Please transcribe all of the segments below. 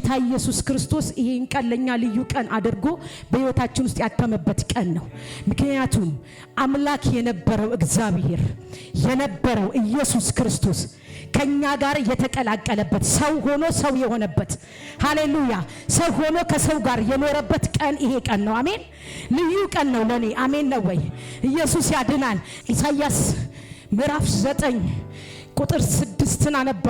ጌታ ኢየሱስ ክርስቶስ ይሄን ቀን ለኛ ልዩ ቀን አድርጎ በህይወታችን ውስጥ ያተመበት ቀን ነው። ምክንያቱም አምላክ የነበረው እግዚአብሔር የነበረው ኢየሱስ ክርስቶስ ከኛ ጋር የተቀላቀለበት ሰው ሆኖ ሰው የሆነበት ሃሌሉያ ሰው ሆኖ ከሰው ጋር የኖረበት ቀን ይሄ ቀን ነው። አሜን። ልዩ ቀን ነው ለኔ። አሜን ነው ወይ? ኢየሱስ ያድናል። ኢሳይያስ ምዕራፍ 9 ቁጥር 6 አነባ።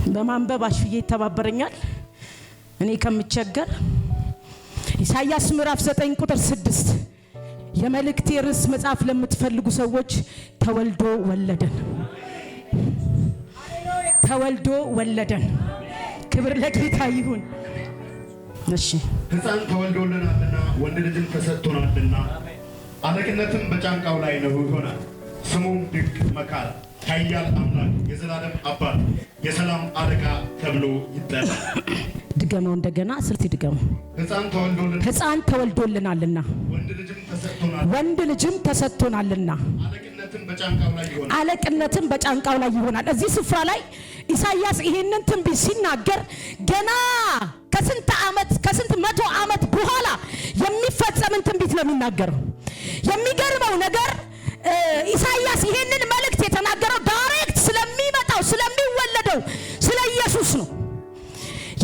በማንበብ አሽዬ ይተባበረኛል እኔ ከምቸገር። ኢሳይያስ ምዕራፍ 9 ቁጥር 6 የመልእክቴ ርዕስ መጽሐፍ ለምትፈልጉ ሰዎች ተወልዶ ወለደን። ተወልዶ ወለደን። ክብር ለጌታ ይሁን። እሺ ሕፃን ተወልዶልናልና ወንድ ልጅም ተሰጥቶናልና አለቅነትም በጫንቃው ላይ ነው ይሆናል። ስሙም ድንቅ መካር፣ ኃያል አምላክ፣ የዘላለም አባት፣ የሰላም አለቃ ተብሎ ይጠራል። ድገመው እንደገና ስልት ድገመው። ሕፃን ተወልዶልናልና ወንድ ልጅም ተሰጥቶናልና አለቅነትም በጫንቃው ላይ ይሆናል። እዚህ ስፍራ ላይ ኢሳይያስ ይሄንን ትንቢት ሲናገር ገና ከስንት መቶ ዓመት በኋላ የሚፈጸምን ትንቢት ነው የሚናገረው። የሚገርመው ነገር ኢሳይያስ ይሄንን መልእክት የተናገረው ዳይሬክት ስለሚመጣው ስለሚወለደው ስለ ኢየሱስ ነው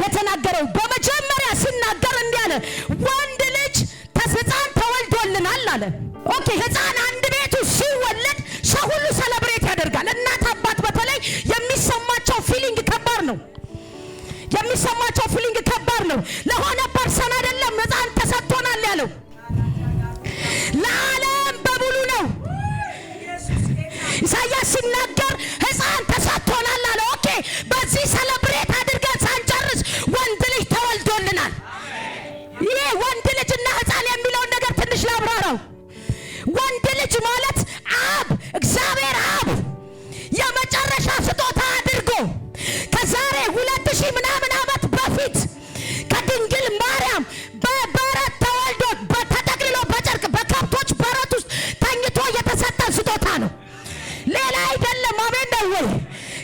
የተናገረው። በመጀመሪያ ሲናገር እንዲህ አለ፣ ወንድ ልጅ ሕፃን ተወልዶልናል አለ። ኦኬ፣ ሕፃን አንድ ቤቱ ሲወለድ ሰው ሁሉ ሴሌብሬት ያደርጋል። እናት አባት በተለይ የሚሰማቸው ፊሊንግ ከባድ ነው። የሚሰማቸው ፊሊንግ ከባድ ነው። ለሆነ ፐርሰን አይደለም ሕፃን ተሰጥቶናል ያለው፣ ለዓለም በሙሉ ነው። ኢሳይያስ ሲናገር ሕፃን ተሰጥቶናል አለ። ኦኬ፣ በዚህ ሴሌብሬት አድርገን ሳንጨርስ ወንድ ልጅ ተወልዶልናል። ይሄ ወንድ ልጅና ሕፃን የሚለውን ነገር ትንሽ ላብራራው። ወንድ ልጅ ማለት አብ እግዚአብሔር አብ የመጨረሻ ስጦታ አድርጎ ከዛሬ 2000 ምናምን ዓመት በፊት ከድንግል ማርያም በበረት ተወልዶ ተጠቅልሎ በጨርቅ በከብቶች በረት ውስጥ ተኝቶ የተሰጠን ስጦታ ነው፣ ሌላ አይደለም። አሜን ነው ወይ?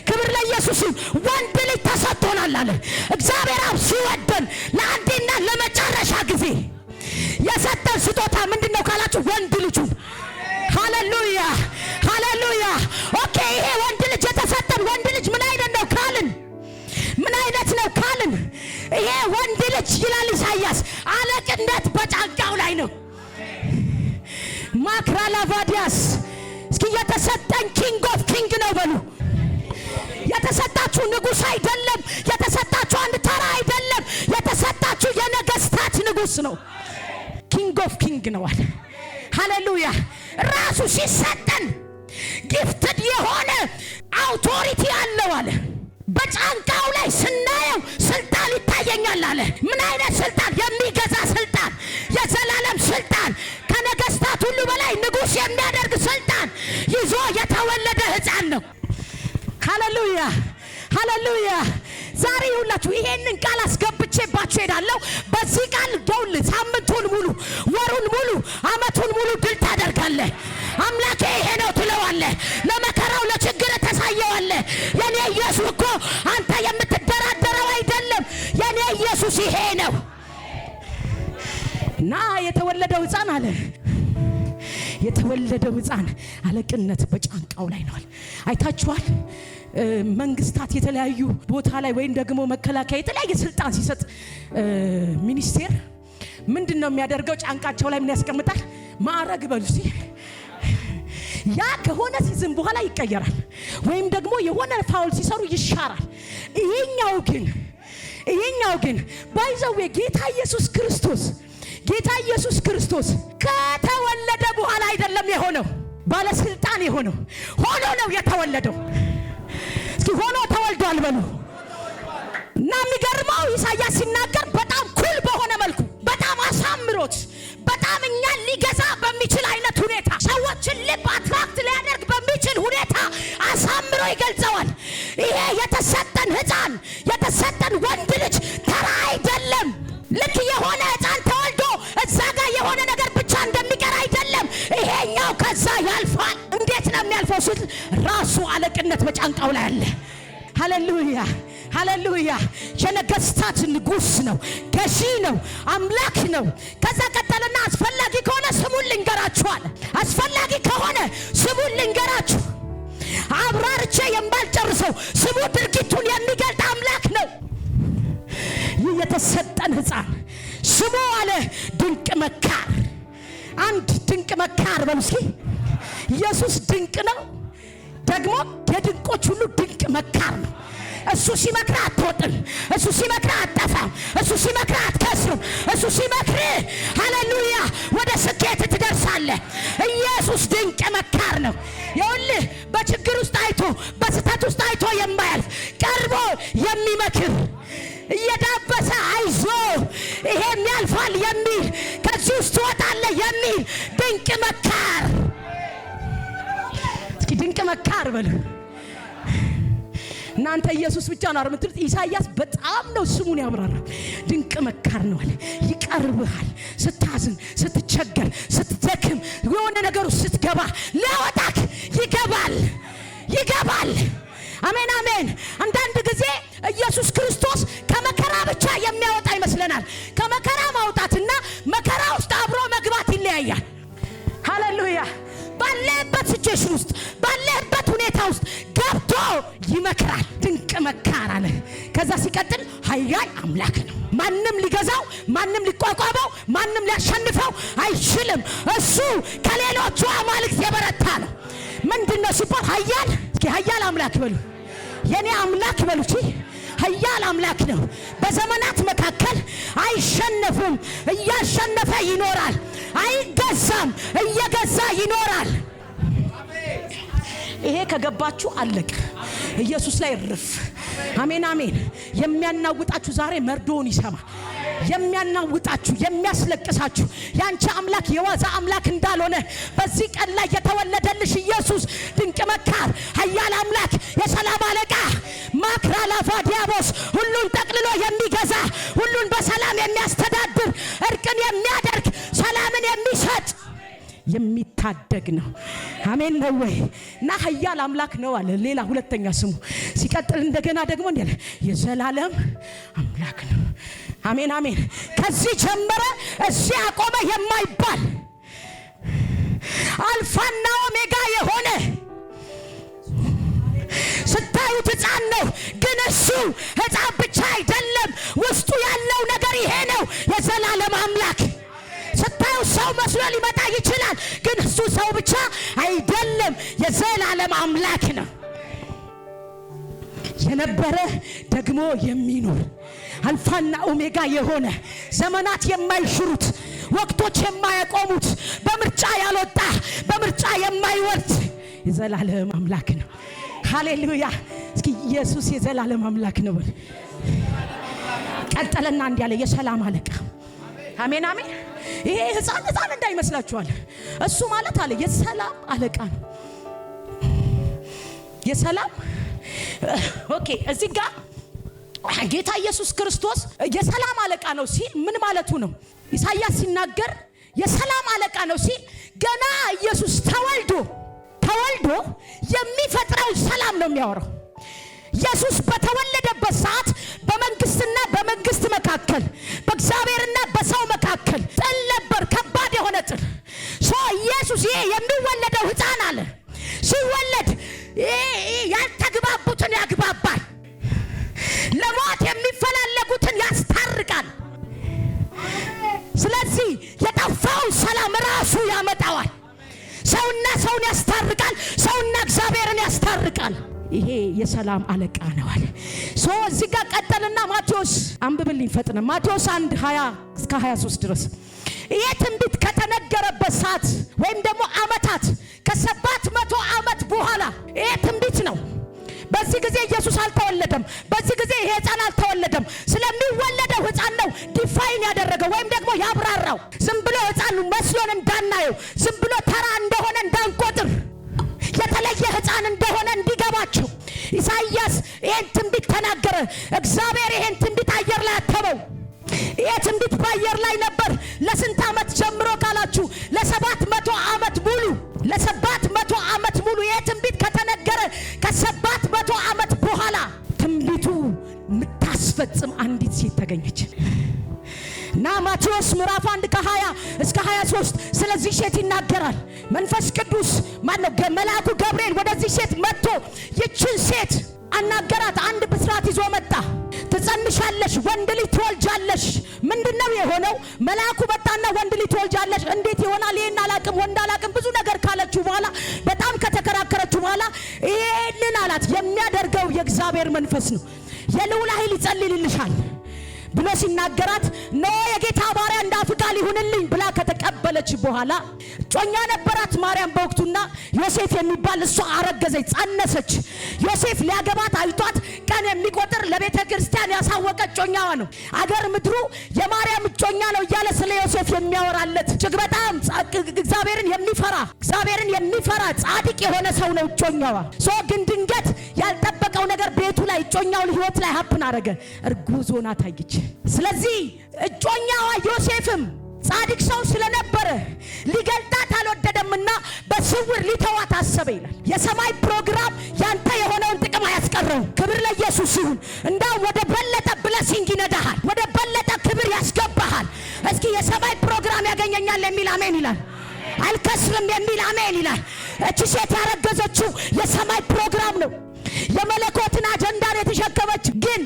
ክብር ለኢየሱስ። ወንድ ልጅ ተሰጥቶናል አለ። እግዚአብሔር አብ ሲወደን ለአንዴና ለመጨረሻ ጊዜ የሰጠን ስጦታ ምንድነው ካላችሁ ወንድ ልጁ። ሃሌሉያ ሃሌሉያ። ኦኬ፣ ይሄ ወንድ ልጅ የተሰጠን ወንድ ልጅ ምን አይነት ነው ካልን ምን አይነት ነው ካልን ይሄ ወንድ ልጅ ይላል ኢሳይያስ አለቅነት በጫንቃው ላይ ነው። ማክራላቫዲያስ እስኪ የተሰጠን ኪንግ ኦፍ ኪንግ ነው በሉ። የተሰጣችሁ ንጉስ አይደለም። የተሰጣችሁ አንድ ተራ አይደለም። የተሰጣችሁ የነገስታት ንጉስ ነው። ኪንግ ኦፍ ኪንግ ነው አለ። ሃሌሉያ። ራሱ ሲሰጠን ጊፍትድ የሆነ አውቶሪቲ አለው አለ። በጫንቃው ላይ ስናየው ስልጣን ይታየኛል አለ። ምን አይነት ስልጣን? የሚገዛ ስልጣን፣ የዘላለም ስልጣን፣ ከነገስታት ሁሉ በላይ ንጉስ የሚያደርግ ስልጣን ይዞ የተወለደ ሕፃን ነው። ሃሌሉያ ሃሌሉያ። ዛሬ ሁላችሁ ይሄንን ቃል አስገብቼባችሁ ሄዳለሁ። በዚህ ቃል ደውል ሳምንቱን ሙሉ ወሩን ሙሉ አመቱን ሙሉ ድል ታደርጋለህ። አምላኬ ይሄ ነው ትለዋለህ። ለመከራው ለችግር ተሳየዋለህ። የኔ ኢየሱስ እኮ አንተ የምትደራደረው አይደለም። የኔ ኢየሱስ ይሄ ነው። እና የተወለደው ሕፃን አለ። የተወለደው ሕፃን አለቅነት በጫንቃው ላይ ነው። አይታችኋል? መንግስታት የተለያዩ ቦታ ላይ ወይም ደግሞ መከላከያ የተለያየ ስልጣን ሲሰጥ ሚኒስቴር ምንድነው የሚያደርገው? ጫንቃቸው ላይ ምን ያስቀምጣል? ማዕረግ በሉሲ። ያ ከሆነ ሲዝም በኋላ ይቀየራል፣ ወይም ደግሞ የሆነ ፋውል ሲሰሩ ይሻራል። ይሄኛው ግን ባይዘው ጌታ ኢየሱስ ክርስቶስ ከተወለደ በኋላ አይደለም የሆነው ባለስልጣን የሆነው ሆኖ ነው የተወለደው። እስኪ ሆኖ ተወልዷል በሉ። እና የሚገርመው ኢሳይያስ ሲናገር በጣም ኩል በሆነ መልኩ በጣም አሳምሮት በጣም እኛን ሊገዛ በሚችል አይነት ሁኔታ ሰዎችን ልብ አትራክት ሊያደርግ በሚችል ሁኔታ አሳምሮ ይገልጸዋል። ይሄ የተሰጠን ሕፃን የተሰጠን ወንድ ልጅ ተራ አይደለም። ልክ የሆነ ሕፃን ተወልዶ እዛ ጋር የሆነ ነገር ብቻ እንደሚቀር አይደለም። ይሄኛው ከዛ ያልፋል። እንዴት ነው የሚያልፈው? ራሱ አለቅነት በጫንቃው ላይ አለ። ሃሌሉያ ሃሌሉያ። የነገስታት ንጉስ ነው፣ ገዢ ነው፣ አምላክ ነው። ከዛ ቀጠልና አስፈላጊ ከሆነ ስሙን ልንገራችኋል። አስፈላጊ ከሆነ ስሙን ልንገራችሁ። አብራርቼ የማልጨርሰው ስሙ ድርጊቱን የሚገልጥ አምላክ ነው። ይህ የተሰጠን ሕፃን ስሙ አለ ድንቅ መካር። አንድ ድንቅ መካር በሉ እስኪ። ኢየሱስ ድንቅ ነው፣ ደግሞ የድንቆች ሁሉ ድንቅ መካር ነው። እሱ ሲመክር አትወጥም፣ እሱ ሲመክር አትጠፋም፣ እሱ ሲመክር አትከስርም። እሱ ሲመክር ሃሌሉያ ወደ ስኬት ትደርሳለህ። ኢየሱስ ድንቅ መካር ነው። ይኸውልህ በችግር ውስጥ አይቶ በስህተት ውስጥ አይቶ የማያልፍ ቀርቦ የሚመክር እየዳበሰ አይዞ ይሄም ያልፋል የሚል ከዚህ ውስጥ ትወጣለህ የሚል ድንቅ መካር። እስኪ ድንቅ መካር በሉ እናንተ። ኢየሱስ ብቻ ነው አርምትል። ኢሳይያስ በጣም ነው ስሙን ያብራራ። ድንቅ መካር ነው አለ። ይቀርብሃል ስታዝን፣ ስትቸገር፣ ስትደክም፣ የሆነ ነገር ስትገባ ሊያወጣክ ይገባል። አሜን አሜን። አንዳንድ ጊዜ ኢየሱስ ክርስቶስ ከመከራ ብቻ የሚያወጣ ይመስለናል። ከመከራ ማውጣትና መከራ ውስጥ አብሮ መግባት ይለያያል። ሃሌሉያ። ባለበት ሲቹዌሽን ውስጥ ባለበት ሁኔታ ውስጥ ገብቶ ይመክራል። ድንቅ መካር አለ። ከዛ ሲቀጥል ኃያል አምላክ ነው። ማንም ሊገዛው፣ ማንም ሊቋቋመው፣ ማንም ሊያሸንፈው አይችልም። እሱ ከሌሎቹ አማልክት የበረታ ነው። ምንድነው ሲባል ኃያል። እስኪ ኃያል አምላክ በሉ። የኔ አምላክ በሉ። ኃያል አምላክ ነው። በዘመናት መካከል አይሸነፍም፣ እያሸነፈ ይኖራል። አይገዛም፣ እየገዛ ይኖራል። ይሄ ከገባችሁ አለቀ። ኢየሱስ ላይ ርፍ። አሜን አሜን። የሚያናውጣችሁ ዛሬ መርዶውን ይሰማል። የሚያናውጣችሁ የሚያስለቅሳችሁ ያንቺ አምላክ የዋዛ አምላክ እንዳልሆነ በዚህ ቀን ላይ የተወለደልሽ ኢየሱስ ድንቅ መካር፣ ኃያል አምላክ፣ የሰላም አለቃ፣ ማክራላፋ ዲያቦስ፣ ሁሉን ጠቅልሎ የሚገዛ ሁሉን በሰላም የሚያስተዳድር እርቅን የሚያደርግ ሰላምን የሚሰጥ የሚታደግ ነው። አሜን ነው ወይ? እና ኃያል አምላክ ነው አለ። ሌላ ሁለተኛ ስሙ ሲቀጥል እንደገና ደግሞ እንዴ የዘላለም አምላክ ነው። አሜን አሜን። ከዚህ ጀመረ እዚህ አቆመ የማይባል አልፋና ኦሜጋ የሆነ ስታዩት ሕፃን ነው፣ ግን እሱ ሕፃን ብቻ አይደለም። ውስጡ ያለው ነገር ይሄ ነው። የዘላለም አምላክ ስታዩ ሰው መስሎ ሊመጣ ይችላል፣ ግን እሱ ሰው ብቻ አይደለም። የዘላለም አምላክ ነው። የነበረ ደግሞ የሚኖር አልፋና ኦሜጋ የሆነ ዘመናት የማይሽሩት ወቅቶች የማያቆሙት በምርጫ ያልወጣ በምርጫ የማይወርድ የዘላለም አምላክ ነው። ሃሌሉያ። እስኪ ኢየሱስ የዘላለም አምላክ ነው። ቀጠለና እንዲህ ያለ የሰላም አለቃ። አሜን አሜን። ይሄ ሕፃን እንዳይመስላችኋል። እሱ ማለት አለ የሰላም አለቃ ነው። የሰላም ኦኬ። እዚህ ጋር ጌታ ኢየሱስ ክርስቶስ የሰላም አለቃ ነው ሲል ምን ማለቱ ነው? ኢሳይያስ ሲናገር የሰላም አለቃ ነው ሲል ገና ኢየሱስ ተወልዶ የሚፈጥረው ሰላም ነው የሚያወራው። ኢየሱስ በተወለደበት ሰዓት በመንግስትና በመንግስት መካከል በእግዚአብሔርና በሰው መካከል ጥል ነበር፣ ከባድ የሆነ ጥል። ኢየሱስ ይሄ የሚወለደው ሕፃን አለ ሲወለድ ያልተግባቡትን ያግባባል፣ ለሞት የሚፈላለጉትን ያስታርቃል። ስለዚህ የጠፋውን ሰላም ራሱ ያመጣዋል። ሰውና ሰውን ያስታርቃል፣ ሰውና እግዚአብሔርን ያስታርቃል። ይሄ የሰላም አለቃ ነው አለ። እዚህ ጋር ቀጠልና ማቴዎስ አንብብልኝ ፈጥነ። ማቴዎስ 1:20 እስከ 23 ድረስ ይሄ ትንቢት ከተነገረበት ሰዓት ወይም ደግሞ ዓመታት ከ700 ዓመት በኋላ ይሄ ትንቢት ነው። በዚህ ጊዜ ኢየሱስ አልተወለደም። በዚህ ጊዜ ይሄ ሕፃን አልተወለደም። ስለሚወለደው ሕፃን ነው ዲፋይን ያደረገው ወይም ደግሞ ያብራራው። ዝም ብሎ ሕፃን መስሎን እንዳናየው፣ ዝም ብሎ ተራ እንደሆነ እንዳንቆጥር፣ የተለየ ሕፃን እንደሆነ እንዲገባቸው ኢሳይያስ ይሄን ትንቢት ተናገረ። እግዚአብሔር ይሄን ትንቢት አየር ላይ አተበው። ይሄ ትንቢት በአየር ላይ ነበር። ለስንት ዓመት ጀምሮ ካላችሁ ለ700 ዓመት ሙሉ ለ700 ዓመት ሙሉ ይሄ ትንቢት ከተነገረ ከ700 ዓመት በኋላ ተገኘች። እና ማቴዎስ ምዕራፍ 1 ከ20 እስከ 23 ስለዚህ ሴት ይናገራል። መንፈስ ቅዱስ መልአኩ ገብርኤል ወደዚህ ሴት መጥቶ ይችን ሴት አናገራት። አንድ ብስራት ይዞ መጣ። ትጸንሻለሽ፣ ወንድ ልጅ ትወልጃለሽ። ምንድነው የሆነው? መልአኩ መጣና ወንድ ልጅ ትወልጃለሽ፣ እንዴት ይሆናል? ይሄን አላቅም፣ ወንድ አላቅም፣ ብዙ ነገር ካለችው በኋላ በጣም ከተከራከረችው በኋላ ይሄንን አላት። የሚያደርገው የእግዚአብሔር መንፈስ ነው። የልዑል ኃይል ይጸልይልሻል ብሎ ሲናገራት ነው የጌታ ባሪያ እንዳፍ ቃል ይሁንልኝ ብላ ከተቀበለች በኋላ ጮኛ ነበራት ማርያም በወቅቱና ዮሴፍ የሚባል እሷ አረገዘች፣ ጸነሰች። ዮሴፍ ሊያገባት አይቷት ቀን የሚቆጥር ለቤተ ክርስቲያን ያሳወቀ ጮኛዋ ነው። አገር ምድሩ የማርያም ጮኛ ነው እያለ ስለ ዮሴፍ የሚያወራለት እጅግ በጣም እግዚአብሔርን የሚፈራ ጻድቅ የሆነ ሰው ነው ጮኛዋ። ግን ድንገት ያልጠበቀው ነገር ቤቱ ላይ ጮኛው ህይወት ላይ ሀፕን አረገ። እርጉዝ ሆና ታየች። ስለዚህ ጮኛዋ ዮሴፍም ጻድቅ ሰው ስለነበረ ሊገልጣት አልወደደምና በስውር ሊተዋት አሰበ ይላል። የሰማይ ፕሮግራም ያንተ የሆነውን ጥቅም አያስቀረው። ክብር ለኢየሱስ ይሁን። እንዳው ወደ በለጠ ብለሲንግ ይነዳሃል፣ ወደ በለጠ ክብር ያስገባሃል። እስኪ የሰማይ ፕሮግራም ያገኘኛል የሚል አሜን ይላል። አልከስርም የሚል አሜን ይላል። እቺ ሴት ያረገዘችው የሰማይ ፕሮግራም ነው። የመለኮትን አጀንዳ ነው የተሸከመች። ግን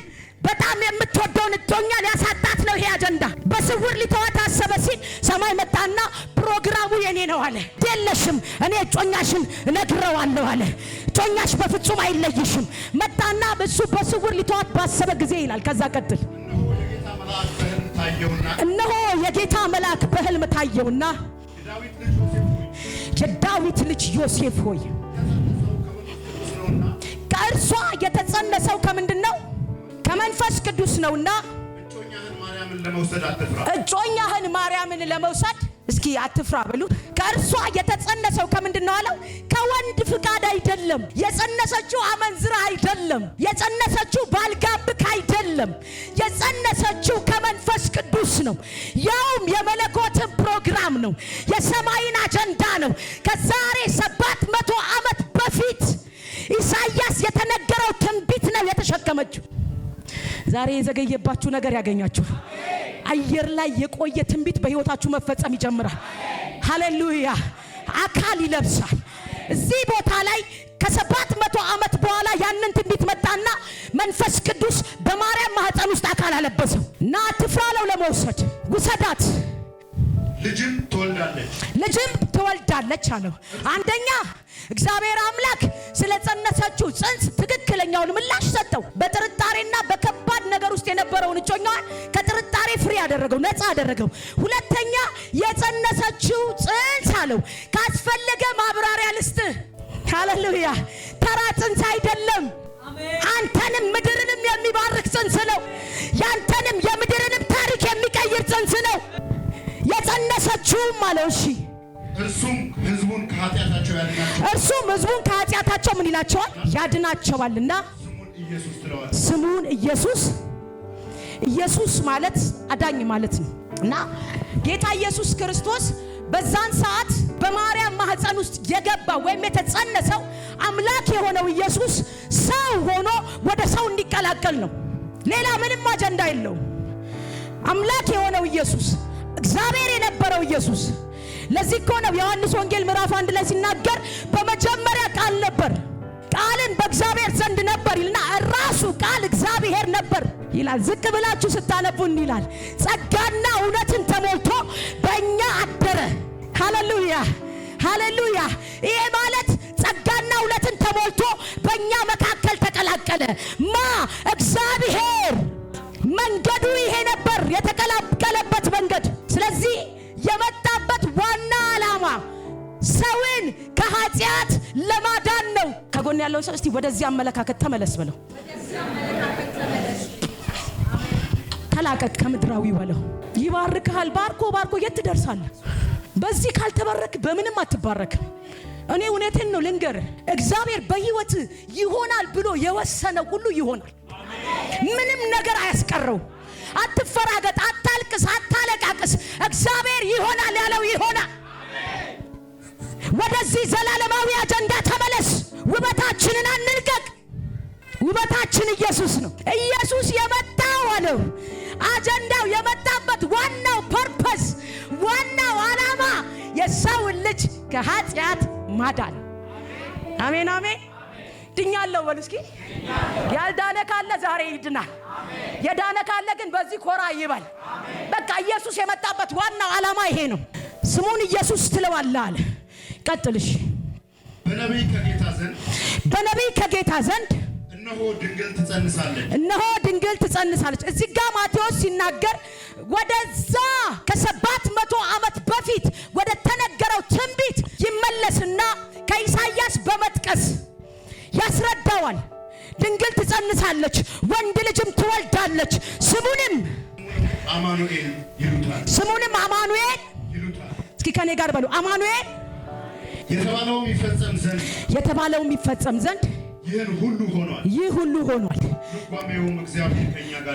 በጣም የምትወደውን እጮኛ ሊያሳጣት ነው ይሄ አጀንዳ። በስውር ሊተዋት አሰበ ሲል ሰማይ መጣና ፕሮግራሙ የኔ ነው አለ። የለሽም፣ እኔ እጮኛሽን እነግረዋለሁ አለ። እጮኛሽ በፍጹም አይለይሽም። መጣና እሱ በስውር ሊተዋት ባሰበ ጊዜ ይላል። ከዛ ቀጥል እነሆ የጌታ መልአክ በሕልም ታየውና የዳዊት ልጅ ዮሴፍ ሆይ ከእርሷ የተጸነሰው ከምንድነው? ከመንፈስ ቅዱስ ነውና እጮኛህን ማርያምን ለመውሰድ እስኪ አትፍራ በሉ። ከእርሷ የተጸነሰው ከምንድነው አለው? ከወንድ ፍቃድ አይደለም። የጸነሰችው አመንዝራ አይደለም። የጸነሰችው ባልጋብክ አይደለም። የጸነሰችው ከመንፈስ ቅዱስ ነው። ያውም የመለኮትን ፕሮግራም ነው። የሰማይን አጀንዳ ነው። ከዛሬ 700 ዓመት በፊት ኢሳይያስ የተነገረው ትንቢት ነው የተሸከመችው። ዛሬ የዘገየባችሁ ነገር ያገኛችሁ። አየር ላይ የቆየ ትንቢት በህይወታችሁ መፈጸም ይጀምራል። ሃሌሉያ! አካል ይለብሳል። እዚህ ቦታ ላይ ከ700 ዓመት በኋላ ያንን ትንቢት መጣና መንፈስ ቅዱስ በማርያም ማህፀን ውስጥ አካል አለበሰው እና አትፍራለው ለመውሰድ ውሰዳት፣ ልጅም ትወልዳለች አለው። አንደኛ እግዚአብሔር አምላክ ስለጸነሰችው ጽንስ ትክክለኛውን ምላሽ ሰጠው። በጥርጣሬና በከባድ ነገር ውስጥ የነበረውን እጮኛዋን ከጥርጣሬ ፍሪ ያደረገው፣ ነፃ ያደረገው። ሁለተኛ የጸነሰችው ጽንስ አለው ካስፈለገ ማብራሪያ ልስጥህ። ሃሌሉያ! ተራ ጽንስ አይደለም። አንተንም ምድርንም የሚባርክ ጽንስ ነው። ያንተንም የምድርንም ታሪክ የሚቀይር ጽንስ ነው የጸነሰችውም አለው። እሺ እርሱም ህዝቡን ከኃጢአታቸው ምን ይላቸዋል? ያድናቸዋልና ስሙን ኢየሱስ ማለት አዳኝ ማለት ነው። እና ጌታ ኢየሱስ ክርስቶስ በዛን ሰዓት በማርያም ማህፀን ውስጥ የገባው ወይም የተጸነሰው አምላክ የሆነው ኢየሱስ ሰው ሆኖ ወደ ሰው እንዲቀላቀል ነው። ሌላ ምንም አጀንዳ የለውም። አምላክ የሆነው ኢየሱስ፣ እግዚአብሔር የነበረው ኢየሱስ። ለዚህ እኮ ነው ዮሐንስ ወንጌል ምዕራፍ 1 ላይ ሲናገር በመጀመሪያ ቃል ነበር፣ ቃልን በእግዚአብሔር ዘንድ ነበር ይልና ራሱ ቃል እግዚአብሔር ነበር ይላል። ዝቅ ብላችሁ ስታነቡ ይላል ጸጋና እውነትን ተሞልቶ በእኛ አደረ። ሃሌሉያ ሃሌሉያ! ይሄ ማለት ጸጋና እውነትን ተሞልቶ በእኛ መካከል ተቀላቀለ። እግዚአብሔር መንገዱ ይሄ ነበር፣ የተቀላቀለበት መንገድ። ስለዚህ የመጣበት ዋና ዓላማ ሰውን ከኃጢአት ለማዳን ነው። ከጎን ያለው ሰው እስቲ ወደዚህ አመለካከት ተመለስ በለው። ተላቀቅ ከምድራዊ በለው። ይባርክሃል። ባርኮ የት ትደርሳለህ? በዚህ ካልተባረክ በምንም አትባረክም። እኔ እውነቴን ነው ልንገርህ፣ እግዚአብሔር በህይወት ይሆናል ብሎ የወሰነው ሁሉ ይሆናል። ምንም ነገር አያስቀረው። አትፈራገጥ፣ አታልቅስ፣ አታለቃቅስ። እግዚአብሔር ይሆናል ያለው ይሆናል። ወደዚህ ዘላለማዊ አጀንዳ ተመለስ። ውበታችንን አንልቀቅ። ውበታችን ኢየሱስ ነው። ኢየሱስ የመጣው አለው አጀንዳው የመጣበት ዋናው ፐርፐስ ዋናው ዓላማ የሰው ልጅ ከኃጢአት ማዳን። አሜን አሜን። ድኛለሁ በሉ እስኪ። ያልዳነ ካለ ዛሬ ይድናል። የዳነ ካለ ግን በዚህ ኮራ ይበል። በቃ ኢየሱስ የመጣበት ዋናው ዓላማ ይሄ ነው። ስሙን ኢየሱስ ትለዋለህ አለ። ቀጥልሽ። በነቢይ ከጌታ ዘንድ እነሆ ድንግል ትጸንሳለች። እዚህ ጋር ማቴዎስ ሲናገር ወደዛ ከ700 ዓመት በፊት ወደ ተነገረው ትንቢት ይመለስና ከኢሳይያስ በመጥቀስ ያስረዳዋል። ድንግል ትጸንሳለች፣ ወንድ ልጅም ትወልዳለች፣ ስሙንም አማኑኤል ይሉታል። እስኪ ከኔ ጋር በሉ አማኑኤል። የተባለውም ይፈጸም ዘንድ ይህ ሁሉ ሆኗል።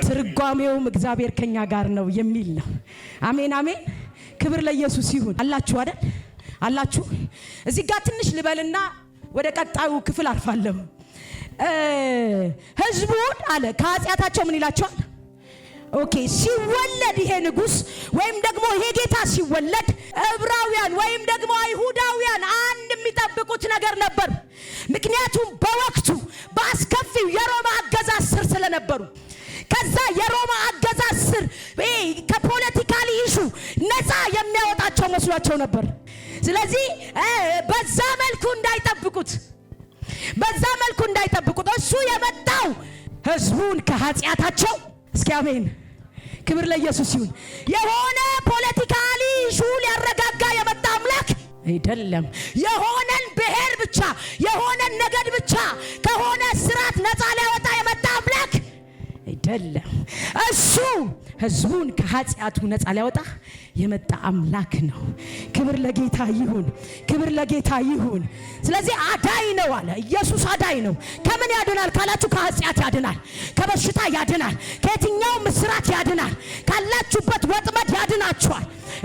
ትርጓሜውም እግዚአብሔር ከኛ ጋር ነው የሚል ነው። አሜን አሜን። ክብር ለኢየሱስ ይሁን። አላችሁ አይደል? አላችሁ። እዚህ ጋር ትንሽ ልበልና ወደ ቀጣዩ ክፍል አልፋለሁ። ህዝቡን አለ ከኃጢአታቸው ምን ይላቸዋል? ኦኬ ሲወለድ ይሄ ንጉስ ወይም ደግሞ ይሄ ጌታ ሲወለድ ዕብራውያን ወይም ደግሞ አይሁዳውያን አንድ የሚጠብቁት ነገር ነበር። ምክንያቱም በወቅቱ በአስከፊው የሮማ አገዛዝ ስር ስለነበሩ ከዛ የሮማ አገዛዝ ስር ከፖለቲካሊ ኢሹ ነፃ የሚያወጣቸው መስሏቸው ነበር። ስለዚህ በዛ መልኩ እንዳይጠብቁት እሱ የመጣው ህዝቡን ከኃጢአታቸው እስኪ አሜን ክብር ለኢየሱስ ይሁን። የሆነ ፖለቲካሊ ኢሹ ሊያረጋጋ የመጣ አምላክ አይደለም። የሆነን ብሔር ብቻ የሆነን ነገድ ብቻ ከሆነ ስራት ነፃ ሊያወጣ የመጣ አምላክ አይደለም። እሱ ህዝቡን ከኃጢአቱ ነፃ ሊያወጣ የመጣ አምላክ ነው። ክብር ለጌታ ይሁን፣ ክብር ለጌታ ይሁን። ስለዚህ አዳኝ ነው አለ ኢየሱስ። አዳኝ ነው። ከምን ያድናል ካላችሁ ከኃጢአት ያድናል፣ ከበሽታ ያድናል፣ ከየትኛውም እስራት ያድናል፣ ካላችሁበት ወጥመድ ያድናችኋል።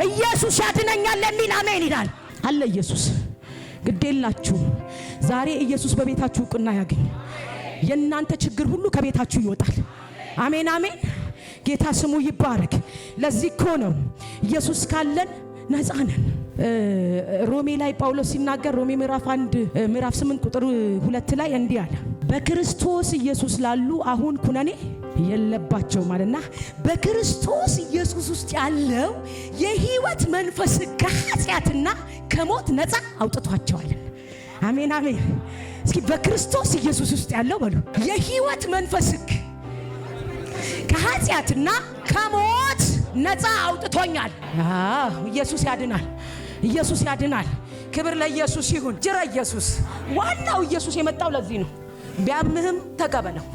ኢየሱስ ያድነኛል የሚል አሜን ይላል አለ ኢየሱስ። ግዴላችሁ ዛሬ ኢየሱስ በቤታችሁ ዕውቅና ያገኝ። የእናንተ ችግር ሁሉ ከቤታችሁ ይወጣል። አሜን አሜን። ጌታ ስሙ ይባረክ። ለዚህ እኮ ነው ኢየሱስ ካለን ነፃ ነን። ሮሜ ላይ ጳውሎስ ሲናገር ሮሜ ምዕራፍ 8 ቁጥር 2 ላይ እንዲህ አለ፣ በክርስቶስ ኢየሱስ ላሉ አሁን ኩነኔ የለባቸው ማለትና በክርስቶስ ኢየሱስ ውስጥ ያለው የሕይወት መንፈስ ከኃጢአትና ከሞት ነፃ አውጥቷቸዋል። አሜን አሜን። እስኪ በክርስቶስ ኢየሱስ ውስጥ ያለው በሉ የሕይወት መንፈስ ከኃጢአትና ከሞት ነፃ አውጥቶኛል። ኢየሱስ ያድናል፣ ኢየሱስ ያድናል። ክብር ለኢየሱስ ይሁን። ጅራ ኢየሱስ ዋናው ኢየሱስ የመጣው ለዚህ ነው። ቢያምህም ተቀበለው፣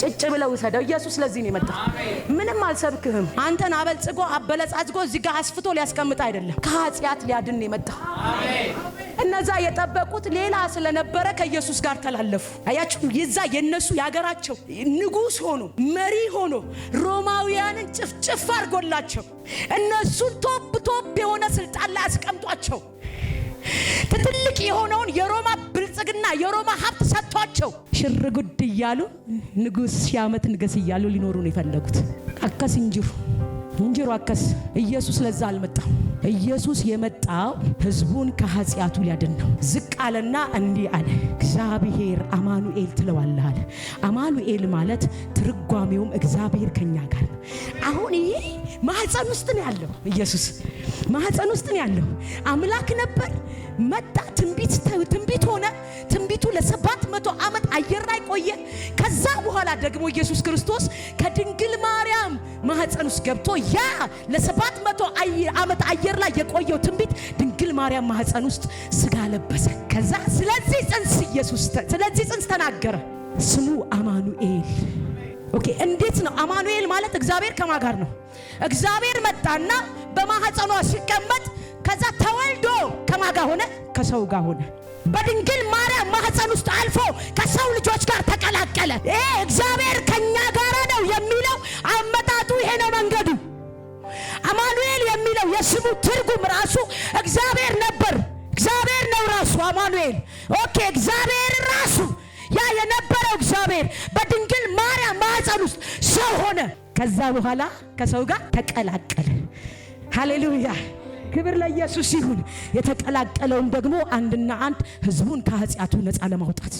ጭጭ ብለው ውሰደው። ኢየሱስ ለዚህ ነው የመጣው። ምንም አልሰብክህም። አንተን አበልጽጎ አበለጻጽጎ እዚህ ጋር አስፍቶ ሊያስቀምጥ አይደለም፣ ከኃጢአት ሊያድን የመጣው። እነዛ የጠበቁት ሌላ ስለነበረ ከኢየሱስ ጋር ተላለፉ። አያችሁ፣ የዛ የነሱ ያገራቸው ንጉስ ሆኖ መሪ ሆኖ ሮማውያንን ጭፍጭፍ አድርጎላቸው እነሱን ቶፕ የሆነ ስልጣን ላይ አስቀምጧቸው ትልቅ የሆነውን የሮማ ብልጽግና የሮማ ሀብት ሰጥቷቸው ሽር ጉድ እያሉ ንጉስ ሺዓመት ንገስ እያሉ ሊኖሩ ነው የፈለጉት። አከስ እንጅሩ አከስ። ኢየሱስ ለዛ አልመጣም። ኢየሱስ የመጣው ህዝቡን ከኃጢአቱ ሊያድን ነው። ዝቅ አለና እንዲህ አለ፣ እግዚአብሔር አማኑኤል ትለዋለህ አለ። አማኑኤል ማለት ትርጓሜውም እግዚአብሔር ከኛ ጋር ነው። አሁን ይሄ ማህፀን ውስጥ ነው ያለው። ኢየሱስ ማህፀን ውስጥ ነው ያለው። አምላክ ነበር፣ መጣ፣ ትንቢት ሆነ። ትንቢቱ ለ700 ዓመት አየር ላይ ቆየ። ከዛ በኋላ ደግሞ ኢየሱስ ክርስቶስ ከድንግል ማርያም ማህፀን ውስጥ ገብቶ ያ ለ700 ዓመት አየር ላይ የቆየው ትንቢት ድንግል ማርያም ማህፀን ውስጥ ስጋ ለበሰ። ከዛ ስለዚህ ጽንስ ተናገረ። ስሙ አማኑኤል። ኦኬ፣ እንዴት ነው አማኑኤል ማለት? እግዚአብሔር ከማን ጋር ነው? እግዚአብሔር መጣና በማህፀኗ ሲቀመጥ ከዛ ተወልዶ ከማን ጋር ሆነ? ከሰው ጋር ሆነ። በድንግል ማርያም ማህፀን ውስጥ አልፎ ከሰው ልጆች ጋር ተቀላቀለ። እግዚአብሔር ከኛ ጋር ነው የሚለው አመጣጡ ይሄ ነው መንገዱ። አማኑኤል የሚለው የስሙ ትርጉም ራሱ እግዚአብሔር ነበር። እግዚአብሔር ነው ራሱ አማኑኤል። ኦኬ፣ እግዚአብሔር ራሱ ያ የነበረው እግዚአብሔር በድንግል ማርያም ማህፀን ውስጥ ሰው ሆነ። ከዛ በኋላ ከሰው ጋር ተቀላቀለ። ሃሌሉያ ክብር ለኢየሱስ ይሁን። የተቀላቀለውን ደግሞ አንድና አንድ ህዝቡን ከኃጢአቱ ነፃ ለማውጣት